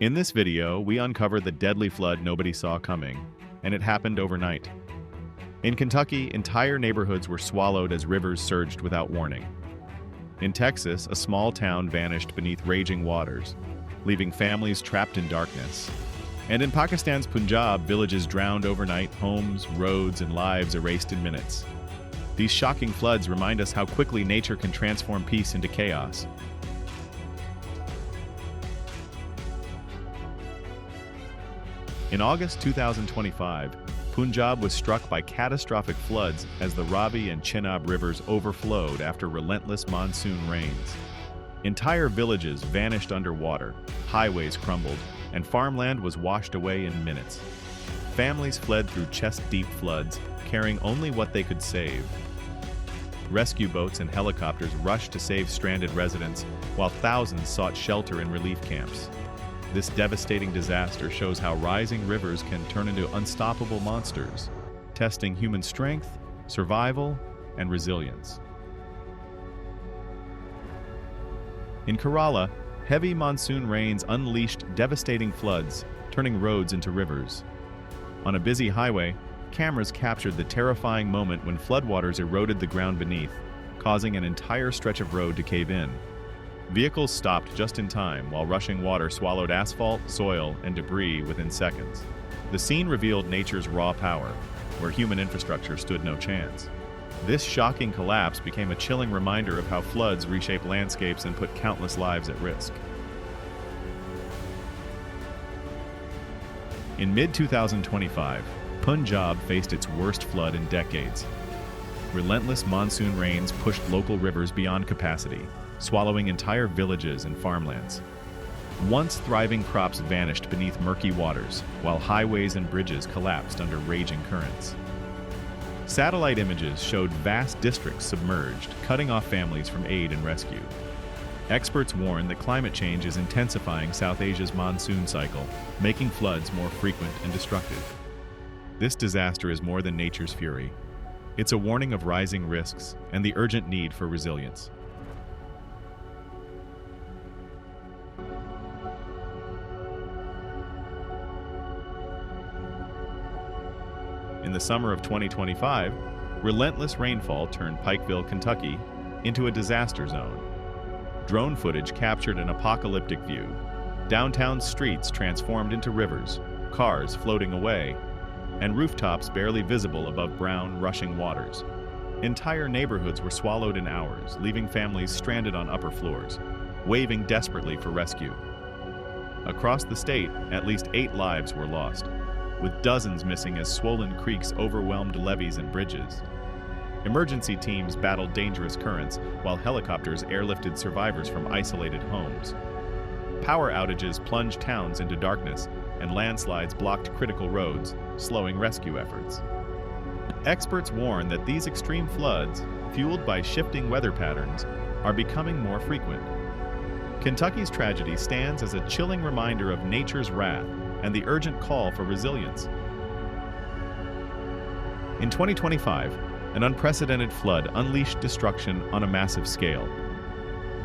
In this video, we uncover the deadly flood nobody saw coming, and it happened overnight. In Kentucky, entire neighborhoods were swallowed as rivers surged without warning. In Texas, a small town vanished beneath raging waters, leaving families trapped in darkness. And in Pakistan's Punjab, villages drowned overnight, homes, roads, and lives erased in minutes. These shocking floods remind us how quickly nature can transform peace into chaos. In August 2025, Punjab was struck by catastrophic floods as the Ravi and Chenab rivers overflowed after relentless monsoon rains. Entire villages vanished underwater, highways crumbled, and farmland was washed away in minutes. Families fled through chest-deep floods, carrying only what they could save. Rescue boats and helicopters rushed to save stranded residents, while thousands sought shelter in relief camps. This devastating disaster shows how rising rivers can turn into unstoppable monsters, testing human strength, survival, and resilience. In Kerala, heavy monsoon rains unleashed devastating floods, turning roads into rivers. On a busy highway, cameras captured the terrifying moment when floodwaters eroded the ground beneath, causing an entire stretch of road to cave in. Vehicles stopped just in time while rushing water swallowed asphalt, soil, and debris within seconds. The scene revealed nature's raw power, where human infrastructure stood no chance. This shocking collapse became a chilling reminder of how floods reshape landscapes and put countless lives at risk. In mid-2025, Punjab faced its worst flood in decades. Relentless monsoon rains pushed local rivers beyond capacity, swallowing entire villages and farmlands. Once thriving crops vanished beneath murky waters, while highways and bridges collapsed under raging currents. Satellite images showed vast districts submerged, cutting off families from aid and rescue. Experts warn that climate change is intensifying South Asia's monsoon cycle, making floods more frequent and destructive. This disaster is more than nature's fury. It's a warning of rising risks and the urgent need for resilience. In the summer of 2025, relentless rainfall turned Pikeville, Kentucky, into a disaster zone. Drone footage captured an apocalyptic view. Downtown streets transformed into rivers, cars floating away, and rooftops barely visible above brown, rushing waters. Entire neighborhoods were swallowed in hours, leaving families stranded on upper floors, waving desperately for rescue. Across the state, at least 8 lives were lost, with dozens missing as swollen creeks overwhelmed levees and bridges. Emergency teams battled dangerous currents, while helicopters airlifted survivors from isolated homes. Power outages plunged towns into darkness, and landslides blocked critical roads, slowing rescue efforts. Experts warn that these extreme floods, fueled by shifting weather patterns, are becoming more frequent. Kentucky's tragedy stands as a chilling reminder of nature's wrath and the urgent call for resilience. In 2025, an unprecedented flood unleashed destruction on a massive scale.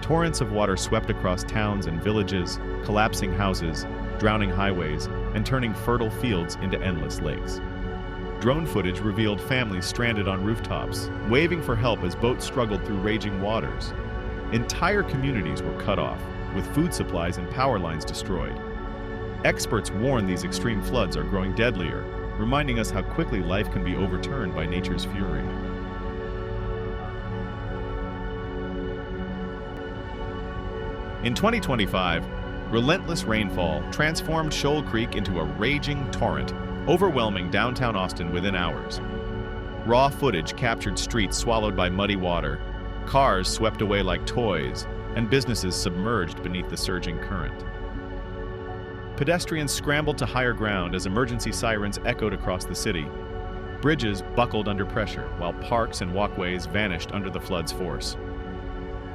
Torrents of water swept across towns and villages, collapsing houses, drowning highways, and turning fertile fields into endless lakes. Drone footage revealed families stranded on rooftops, waving for help as boats struggled through raging waters. Entire communities were cut off, with food supplies and power lines destroyed. Experts warn these extreme floods are growing deadlier, reminding us how quickly life can be overturned by nature's fury. In 2025, relentless rainfall transformed Shoal Creek into a raging torrent, overwhelming downtown Austin within hours. Raw footage captured streets swallowed by muddy water, cars swept away like toys, and businesses submerged beneath the surging current. Pedestrians scrambled to higher ground as emergency sirens echoed across the city. Bridges buckled under pressure, while parks and walkways vanished under the flood's force.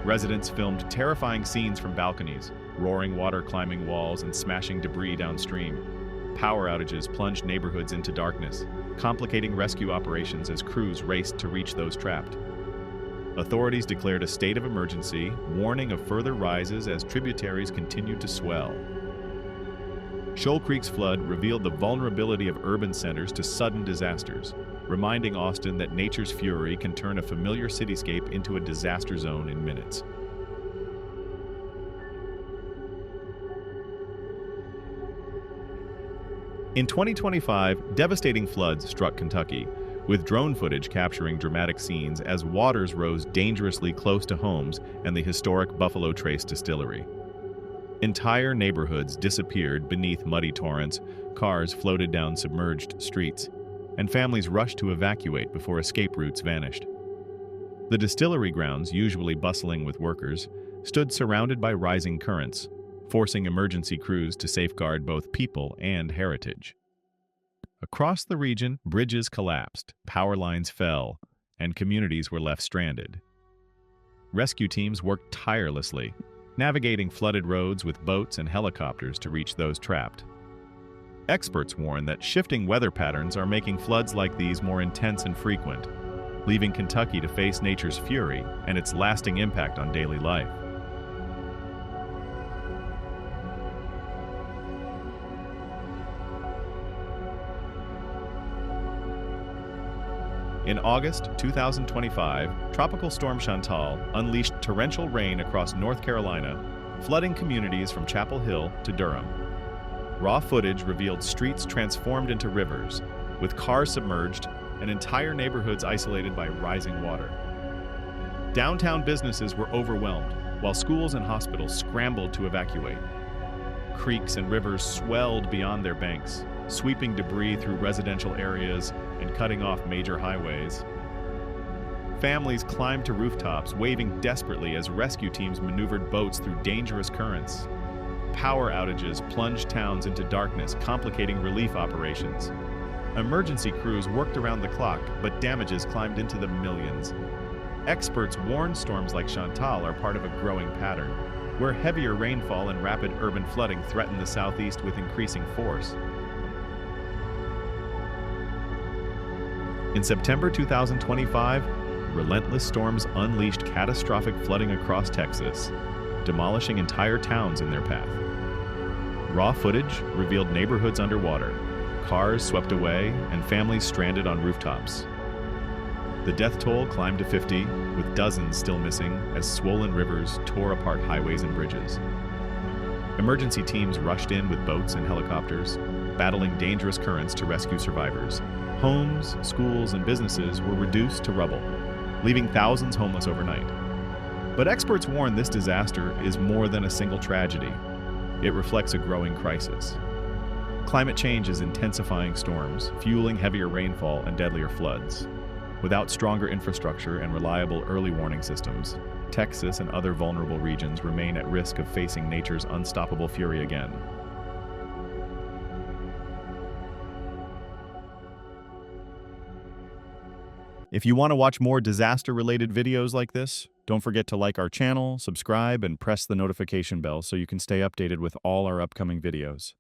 Residents filmed terrifying scenes from balconies, roaring water climbing walls and smashing debris downstream. Power outages plunged neighborhoods into darkness, complicating rescue operations as crews raced to reach those trapped. Authorities declared a state of emergency, warning of further rises as tributaries continued to swell. Shoal Creek's flood revealed the vulnerability of urban centers to sudden disasters, reminding Austin that nature's fury can turn a familiar cityscape into a disaster zone in minutes. In 2025, devastating floods struck Kentucky, with drone footage capturing dramatic scenes as waters rose dangerously close to homes and the historic Buffalo Trace distillery. Entire neighborhoods disappeared beneath muddy torrents, cars floated down submerged streets, and families rushed to evacuate before escape routes vanished. The distillery grounds, usually bustling with workers, stood surrounded by rising currents, forcing emergency crews to safeguard both people and heritage. Across the region, bridges collapsed, power lines fell, and communities were left stranded. Rescue teams worked tirelessly, navigating flooded roads with boats and helicopters to reach those trapped. Experts warn that shifting weather patterns are making floods like these more intense and frequent, leaving Kentucky to face nature's fury and its lasting impact on daily life. In August 2025, Tropical Storm Chantal unleashed torrential rain across North Carolina, flooding communities from Chapel Hill to Durham. Raw footage revealed streets transformed into rivers, with cars submerged and entire neighborhoods isolated by rising water. Downtown businesses were overwhelmed, while schools and hospitals scrambled to evacuate. Creeks and rivers swelled beyond their banks, sweeping debris through residential areas and cutting off major highways. Families climbed to rooftops, waving desperately as rescue teams maneuvered boats through dangerous currents. Power outages plunged towns into darkness, complicating relief operations. Emergency crews worked around the clock, but damages climbed into the millions. Experts warn storms like Chantal are part of a growing pattern, where heavier rainfall and rapid urban flooding threaten the southeast with increasing force. In September 2025, relentless storms unleashed catastrophic flooding across Texas, demolishing entire towns in their path. Raw footage revealed neighborhoods underwater, cars swept away, and families stranded on rooftops. The death toll climbed to 50, with dozens still missing as swollen rivers tore apart highways and bridges. Emergency teams rushed in with boats and helicopters, battling dangerous currents to rescue survivors. Homes, schools, and businesses were reduced to rubble, leaving thousands homeless overnight. But experts warn this disaster is more than a single tragedy. It reflects a growing crisis. Climate change is intensifying storms, fueling heavier rainfall and deadlier floods. Without stronger infrastructure and reliable early warning systems, Texas and other vulnerable regions remain at risk of facing nature's unstoppable fury again. If you want to watch more disaster-related videos like this, don't forget to like our channel, subscribe, and press the notification bell so you can stay updated with all our upcoming videos.